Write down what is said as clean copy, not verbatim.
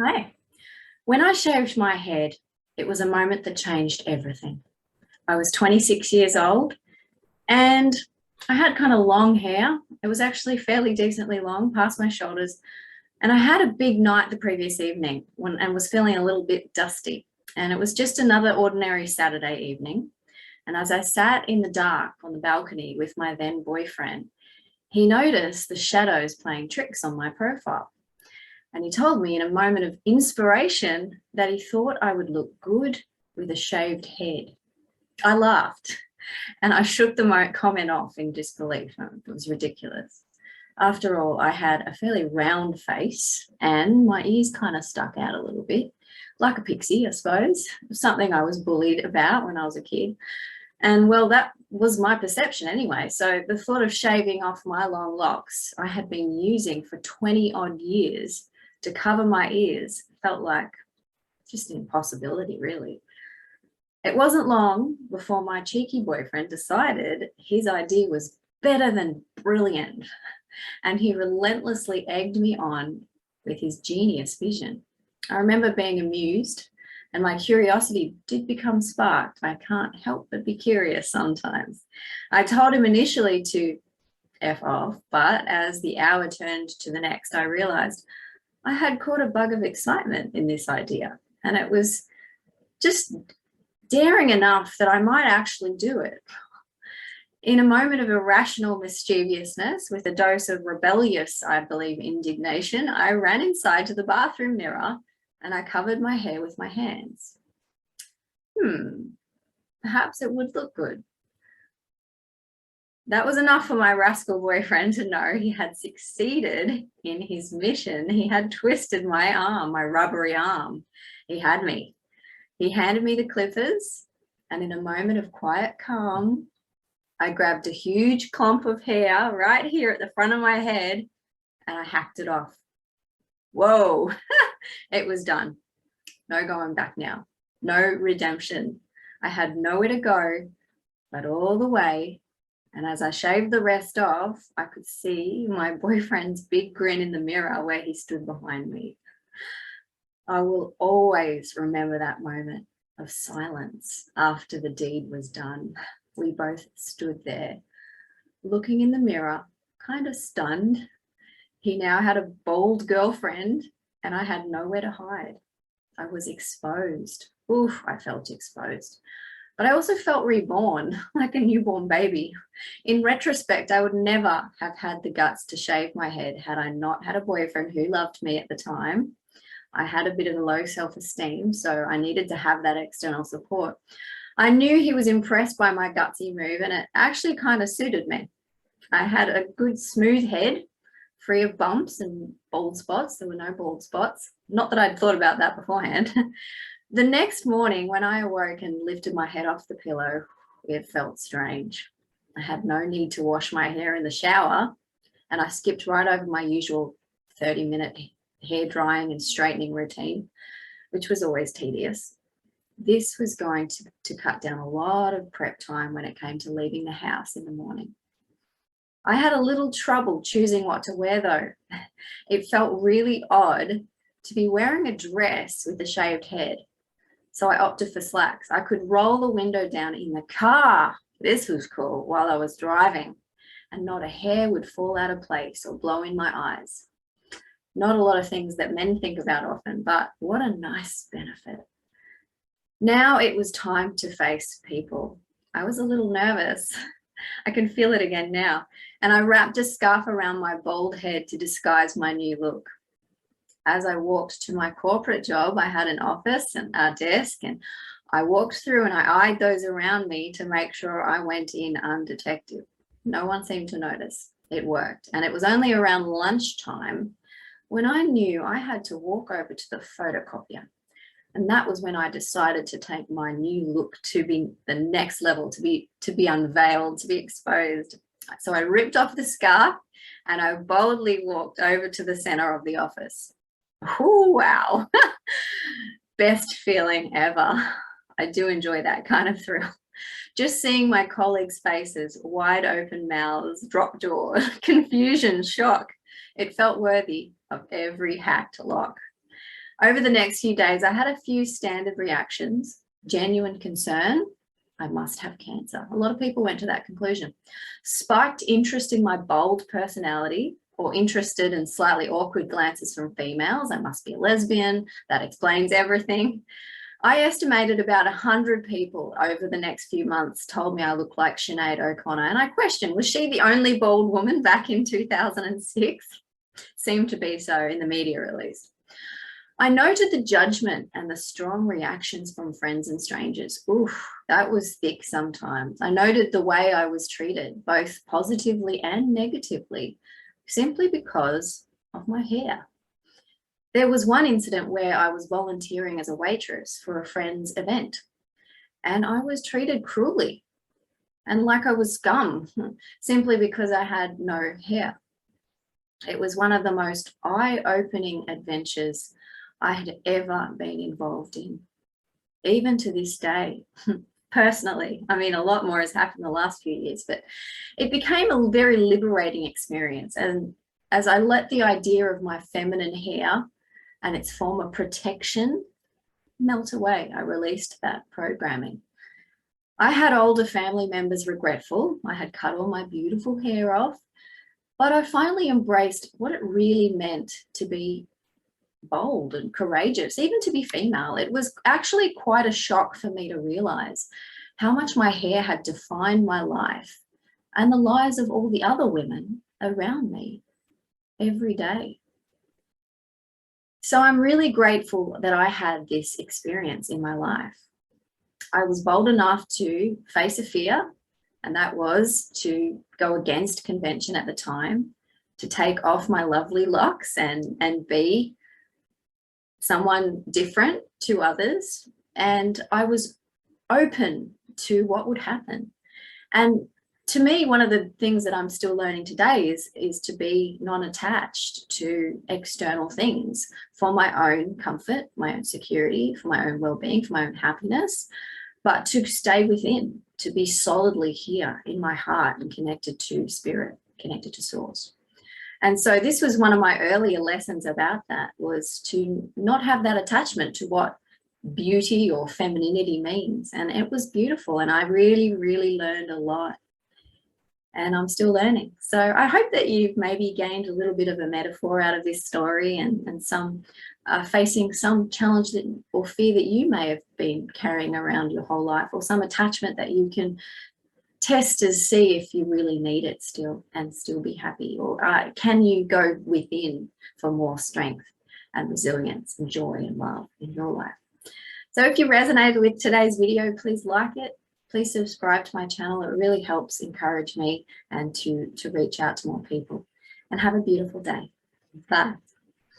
Hi. When I shaved my head, it was a moment that changed everything. I was 26 years old and I had kind of long hair. It was actually fairly decently long, past my shoulders. And I had a big night the previous evening and was feeling a little bit dusty. And it was just another ordinary Saturday evening. And as I sat in the dark on the balcony with my then boyfriend, he noticed the shadows playing tricks on my profile. And he told me in a moment of inspiration that he thought I would look good with a shaved head. I laughed and I shook the comment off in disbelief. It was ridiculous. After all, I had a fairly round face and my ears kind of stuck out a little bit, like a pixie, I suppose. Something I was bullied about when I was a kid. And well, that was my perception anyway. So the thought of shaving off my long locks I had been using for 20 odd years to cover my ears felt like just an impossibility, really. It wasn't long before my cheeky boyfriend decided his idea was better than brilliant, and he relentlessly egged me on with his genius vision. I remember being amused, and my curiosity did become sparked. I can't help but be curious sometimes. I told him initially to F off, but as the hour turned to the next, I realized I had caught a bug of excitement in this idea, and it was just daring enough that I might actually do it. In a moment of irrational mischievousness, with a dose of rebellious, I believe, indignation, I ran inside to the bathroom mirror and I covered my hair with my hands. Perhaps it would look good. That was enough for my rascal boyfriend to know he had succeeded in his mission. He had twisted my arm, my rubbery arm. He had me. He handed me the clippers, and in a moment of quiet calm, I grabbed a huge clump of hair right here at the front of my head and I hacked it off. Whoa, it was done. No going back now. No redemption. I had nowhere to go but all the way. And as I shaved the rest off, I could see my boyfriend's big grin in the mirror where he stood behind me. I will always remember that moment of silence after the deed was done. We both stood there, looking in the mirror, kind of stunned. He now had a bold girlfriend, and I had nowhere to hide. I was exposed. Oof, I felt exposed. But I also felt reborn, like a newborn baby. In retrospect, I would never have had the guts to shave my head had I not had a boyfriend who loved me at the time. I had a bit of a low self-esteem, so I needed to have that external support. I knew he was impressed by my gutsy move, and it actually kind of suited me. I had a good smooth head, free of bumps and bald spots. There were no bald spots. Not that I'd thought about that beforehand. The next morning, when I awoke and lifted my head off the pillow, it felt strange. I had no need to wash my hair in the shower, and I skipped right over my usual 30-minute hair drying and straightening routine, which was always tedious. This was going to cut down a lot of prep time when it came to leaving the house in the morning. I had a little trouble choosing what to wear though. It felt really odd to be wearing a dress with a shaved head. So I opted for slacks. I could roll the window down in the car. This was cool while I was driving, and not a hair would fall out of place or blow in my eyes. Not a lot of things that men think about often, but what a nice benefit. Now it was time to face people. I was a little nervous. I can feel it again now. And I wrapped a scarf around my bald head to disguise my new look. As I walked to my corporate job, I had an office and a desk, and I walked through and I eyed those around me to make sure I went in undetected. No one seemed to notice. It worked. And it was only around lunchtime when I knew I had to walk over to the photocopier. And that was when I decided to take my new look to be the next level, to be unveiled, to be exposed. So I ripped off the scarf and I boldly walked over to the center of the office. Oh, wow. Best feeling ever. I do enjoy that kind of thrill. Just seeing my colleagues' faces, wide open mouths, drop jaw, confusion, shock. It felt worthy of every hacked lock. Over the next few days, I had a few standard reactions: genuine concern, I must have cancer. A lot of people went to that conclusion. Spiked interest in my bold personality, or interested and slightly awkward glances from females. I must be a lesbian. That explains everything. I estimated about 100 people over the next few months told me I looked like Sinead O'Connor. And I questioned, was she the only bald woman back in 2006? Seemed to be so, in the media at least. I noted the judgment and the strong reactions from friends and strangers. Oof, that was thick sometimes. I noted the way I was treated, both positively and negatively, simply because of my hair. There was one incident where I was volunteering as a waitress for a friend's event, and I was treated cruelly and like I was scum simply because I had no hair. It was one of the most eye-opening adventures I had ever been involved in, even to this day. Personally, I mean, a lot more has happened in the last few years, but it became a very liberating experience. And as I let the idea of my feminine hair and its form of protection melt away, I released that programming. I had older family members regretful. I had cut all my beautiful hair off, but I finally embraced what it really meant to be bold and courageous, even to be female. It was actually quite a shock for me to realize how much my hair had defined my life and the lives of all the other women around me every day. So I'm really grateful that I had this experience in my life. I was bold enough to face a fear, and that was to go against convention at the time, to take off my lovely locks and be someone different to others. And I was open to what would happen. And to me, one of the things that I'm still learning today is to be non-attached to external things for my own comfort, my own security, for my own well-being, for my own happiness, but to stay within, to be solidly here in my heart and connected to spirit, connected to source. And so this was one of my earlier lessons about that, was to not have that attachment to what beauty or femininity means. And it was beautiful. And I really, really learned a lot. And I'm still learning. So I hope that you've maybe gained a little bit of a metaphor out of this story, and some facing some challenge that, or fear that you may have been carrying around your whole life, or some attachment that you can test to see if you really need it still and still be happy, or can you go within for more strength and resilience and joy and love in your life. So if you resonated with today's video, please like it. Please subscribe to my channel. It really helps encourage me and to reach out to more people. And have a beautiful day. Bye.